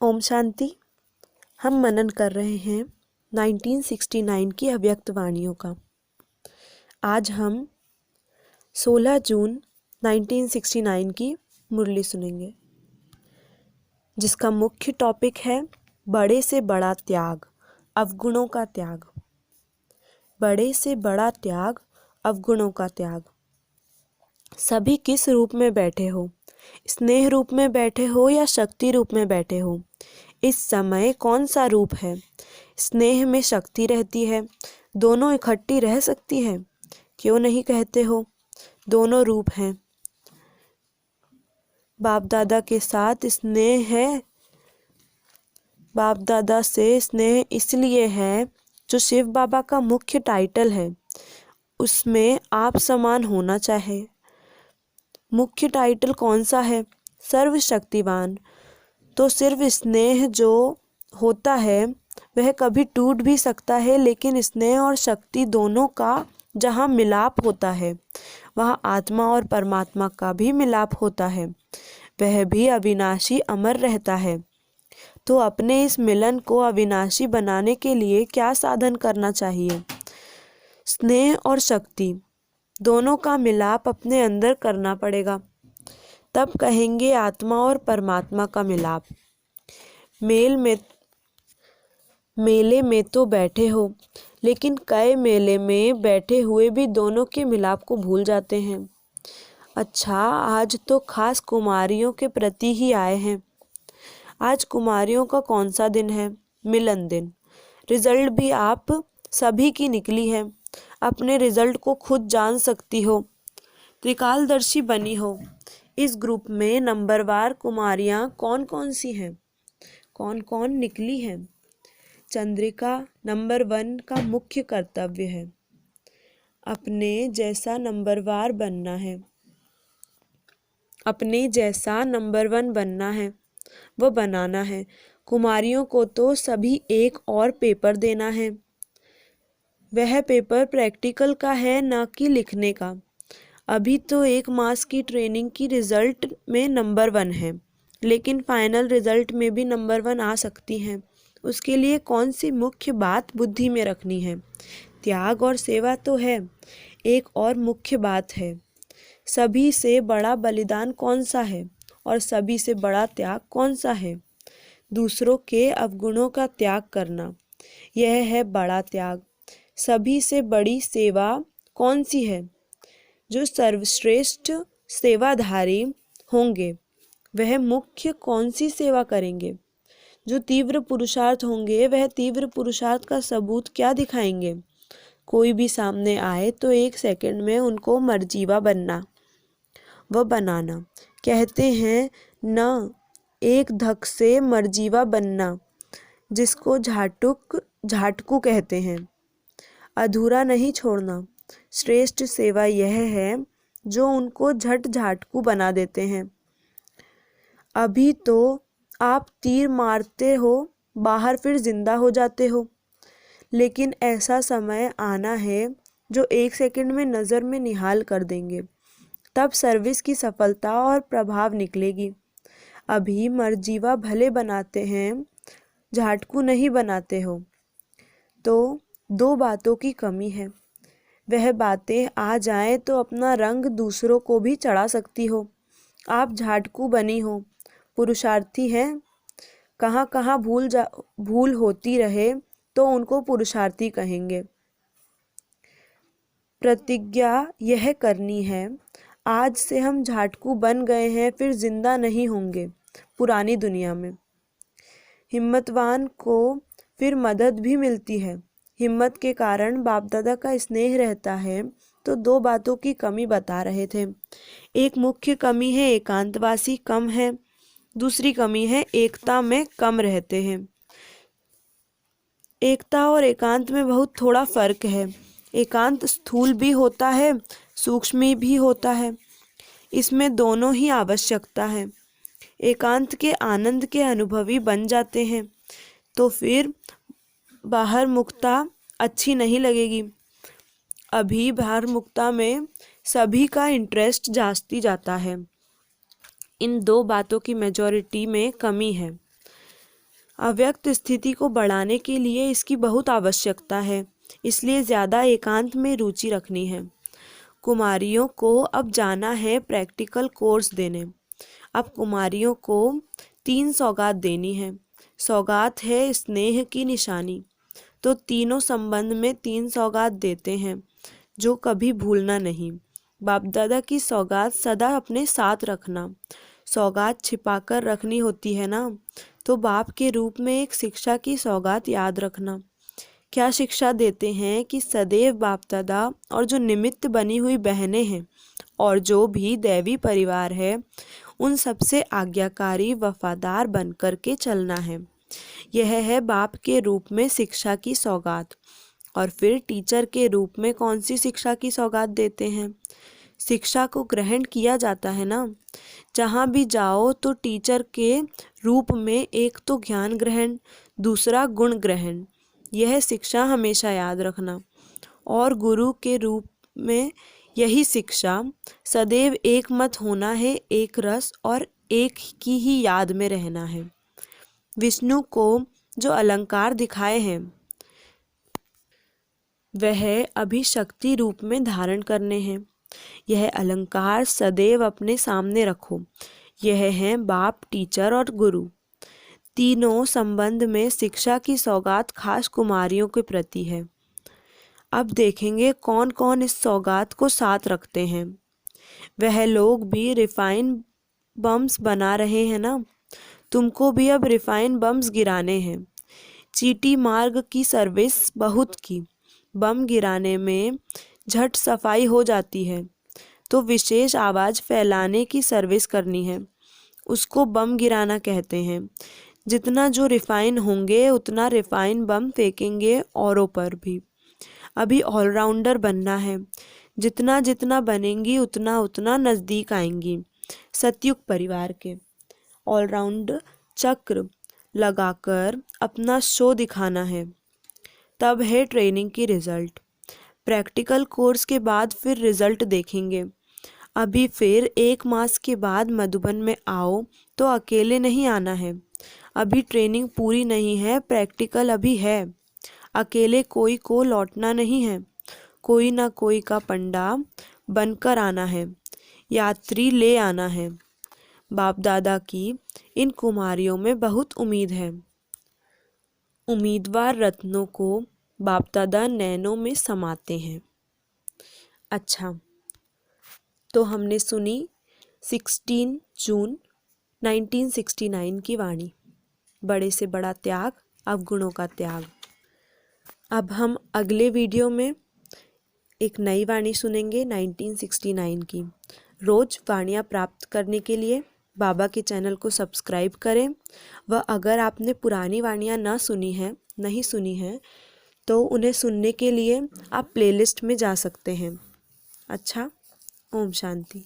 ओम शांति। हम मनन कर रहे हैं 1969 की अव्यक्त वाणियों का। आज हम 16 जून 1969 की मुरली सुनेंगे, जिसका मुख्य टॉपिक है बड़े से बड़ा त्याग, अवगुणों का त्याग। बड़े से बड़ा त्याग, अवगुणों का त्याग। सभी किस रूप में बैठे हो, स्नेह रूप में बैठे हो या शक्ति रूप में बैठे हो? इस समय कौन सा रूप है? स्नेह में शक्ति रहती है, दोनों इकट्ठी रह सकती है? क्यों नहीं कहते हो? दोनों रूप हैं। बाप दादा के साथ स्नेह है, बाप दादा से स्नेह इसलिए है जो शिव बाबा का मुख्य टाइटल है, उसमें आप समान होना चाहे। मुख्य टाइटल कौन सा है? सर्वशक्तिवान। तो सिर्फ स्नेह जो होता है वह कभी टूट भी सकता है, लेकिन स्नेह और शक्ति दोनों का जहाँ मिलाप होता है वहाँ आत्मा और परमात्मा का भी मिलाप होता है, वह भी अविनाशी अमर रहता है। तो अपने इस मिलन को अविनाशी बनाने के लिए क्या साधन करना चाहिए? स्नेह और शक्ति दोनों का मिलाप अपने अंदर करना पड़ेगा, तब कहेंगे आत्मा और परमात्मा का मिलाप। मेले में तो बैठे हो, लेकिन कई मेले में बैठे हुए भी दोनों के मिलाप को भूल जाते हैं। अच्छा, आज तो खास कुमारियों के प्रति ही आए हैं। आज कुमारियों का कौन सा दिन है? मिलन दिन। रिजल्ट भी आप सभी की निकली है, अपने रिजल्ट को खुद जान सकती हो, त्रिकालदर्शी बनी हो। इस ग्रुप में नंबरवार कुमारियाँ कौन कौन सी हैं, कौन कौन निकली हैं? चंद्रिका नंबर 1 का मुख्य कर्तव्य है, अपने जैसा नंबरवार बनना है, अपने जैसा नंबर 1 बनना है, वो बनाना है। कुमारियों को तो सभी एक और पेपर देना है, वह पेपर प्रैक्टिकल का है, ना कि लिखने का। अभी तो 1 मास की ट्रेनिंग की रिजल्ट में नंबर 1 है, लेकिन फाइनल रिजल्ट में भी नंबर 1 आ सकती हैं। उसके लिए कौन सी मुख्य बात बुद्धि में रखनी है? त्याग और सेवा तो है, एक और मुख्य बात है, सभी से बड़ा बलिदान कौन सा है और सभी से बड़ा त्याग कौन सा है? दूसरों के अवगुणों का त्याग करना, यह है बड़ा त्याग। सभी से बड़ी सेवा कौन सी है? जो सर्वश्रेष्ठ सेवाधारी होंगे वह मुख्य कौन सी सेवा करेंगे? जो तीव्र पुरुषार्थ होंगे वह तीव्र पुरुषार्थ का सबूत क्या दिखाएंगे? कोई भी सामने आए तो 1 सेकंड में उनको मर्जीवा बनना, वह बनाना। कहते हैं न, एक धक से मर्जीवा बनना, जिसको झाटकू कहते हैं। अधूरा नहीं छोड़ना। श्रेष्ठ सेवा यह है जो उनको झट झाटकू बना देते हैं। अभी तो आप तीर मारते हो, बाहर फिर जिंदा हो जाते हो, लेकिन ऐसा समय आना है जो 1 सेकंड में नज़र में निहाल कर देंगे, तब सर्विस की सफलता और प्रभाव निकलेगी। अभी मर्जीवा भले बनाते हैं, झाटकू नहीं बनाते हो, तो 2 बातों की कमी है। वह बातें आ जाएं तो अपना रंग दूसरों को भी चढ़ा सकती हो। आप झाटकू बनी हो, पुरुषार्थी हैं, कहाँ कहाँ भूल होती रहे तो उनको पुरुषार्थी कहेंगे। प्रतिज्ञा यह करनी है, आज से हम झाटकू बन गए हैं, फिर जिंदा नहीं होंगे पुरानी दुनिया में। हिम्मतवान को फिर मदद भी मिलती है, हिम्मत के कारण बाप दादा का स्नेह रहता है। तो 2 बातों की कमी बता रहे थे। एक मुख्य कमी है एकांतवासी कम है, दूसरी कमी है एकता में कम रहते हैं। एकता और एकांत में बहुत थोड़ा फर्क है। एकांत स्थूल भी होता है, सूक्ष्म भी होता है, इसमें दोनों ही आवश्यकता है। एकांत के आनंद के अनुभवी बन जाते हैं तो फिर बाहर मुक्ता अच्छी नहीं लगेगी। अभी बाहर मुक्ता में सभी का इंटरेस्ट जाती जाता है। इन 2 बातों की मेजॉरिटी में कमी है। अव्यक्त स्थिति को बढ़ाने के लिए इसकी बहुत आवश्यकता है, इसलिए ज़्यादा एकांत में रुचि रखनी है। कुमारियों को अब जाना है प्रैक्टिकल कोर्स देने। अब कुमारियों को 3 सौगात देनी है। सौगात है स्नेह की निशानी, तो तीनों संबंध में 3 सौगात देते हैं जो कभी भूलना नहीं। बाप दादा की सौगात सदा अपने साथ रखना। सौगात छिपाकर रखनी होती है ना, तो बाप के रूप में एक शिक्षा की सौगात याद रखना। क्या शिक्षा देते हैं कि सदैव बाप दादा और जो निमित्त बनी हुई बहनें हैं और जो भी दैवी परिवार है उन सबसे आज्ञाकारी वफादार बनकर के चलना है। यह है बाप के रूप में शिक्षा की सौगात। और फिर टीचर के रूप में कौन सी शिक्षा की सौगात देते हैं? शिक्षा को ग्रहण किया जाता है ना। जहाँ भी जाओ तो टीचर के रूप में एक तो ज्ञान ग्रहण, दूसरा गुण ग्रहण, यह शिक्षा हमेशा याद रखना। और गुरु के रूप में यही शिक्षा, सदैव एक मत होना है, एक रस और एक की ही याद में रहना है। विष्णु को जो अलंकार दिखाए हैं वह अभी शक्ति रूप में धारण करने हैं। यह अलंकार सदैव अपने सामने रखो। यह हैं बाप, टीचर और गुरु। तीनों संबंध में शिक्षा की सौगात खास कुमारियों के प्रति है। अब देखेंगे कौन कौन इस सौगात को साथ रखते हैं। वह लोग भी रिफाइन बम्स बना रहे हैं ना। तुमको भी अब रिफाइन बम्स गिराने हैं। चीटी मार्ग की सर्विस बहुत की। बम गिराने में झट सफाई हो जाती है, तो विशेष आवाज़ फैलाने की सर्विस करनी है, उसको बम गिराना कहते हैं। जितना जो रिफाइन होंगे उतना रिफाइन बम फेंकेंगे औरों पर भी। अभी ऑलराउंडर बनना है। जितना जितना बनेंगी उतना उतना नज़दीक आएंगी सतयुग परिवार के। ऑलराउंड चक्र लगाकर अपना शो दिखाना है, तब है ट्रेनिंग की रिज़ल्ट। प्रैक्टिकल कोर्स के बाद फिर रिज़ल्ट देखेंगे। अभी फिर 1 मास के बाद मधुबन में आओ तो अकेले नहीं आना है। अभी ट्रेनिंग पूरी नहीं है, प्रैक्टिकल अभी है। अकेले कोई को लौटना नहीं है। कोई ना कोई का पंडा बनकर आना है, यात्री ले आना है। बाप दादा की इन कुमारियों में बहुत उम्मीद है। उम्मीदवार रत्नों को बाप दादा नैनों में समाते हैं। अच्छा, तो हमने सुनी 16 जून 1969 की वाणी, बड़े से बड़ा त्याग, अवगुणों का त्याग। अब हम अगले वीडियो में एक नई वाणी सुनेंगे 1969 की। रोज़ वाणियाँ प्राप्त करने के लिए बाबा के चैनल को सब्सक्राइब करें। व अगर आपने पुरानी वाणियाँ नहीं सुनी हैं तो उन्हें सुनने के लिए आप प्लेलिस्ट में जा सकते हैं। अच्छा, ओम शांति।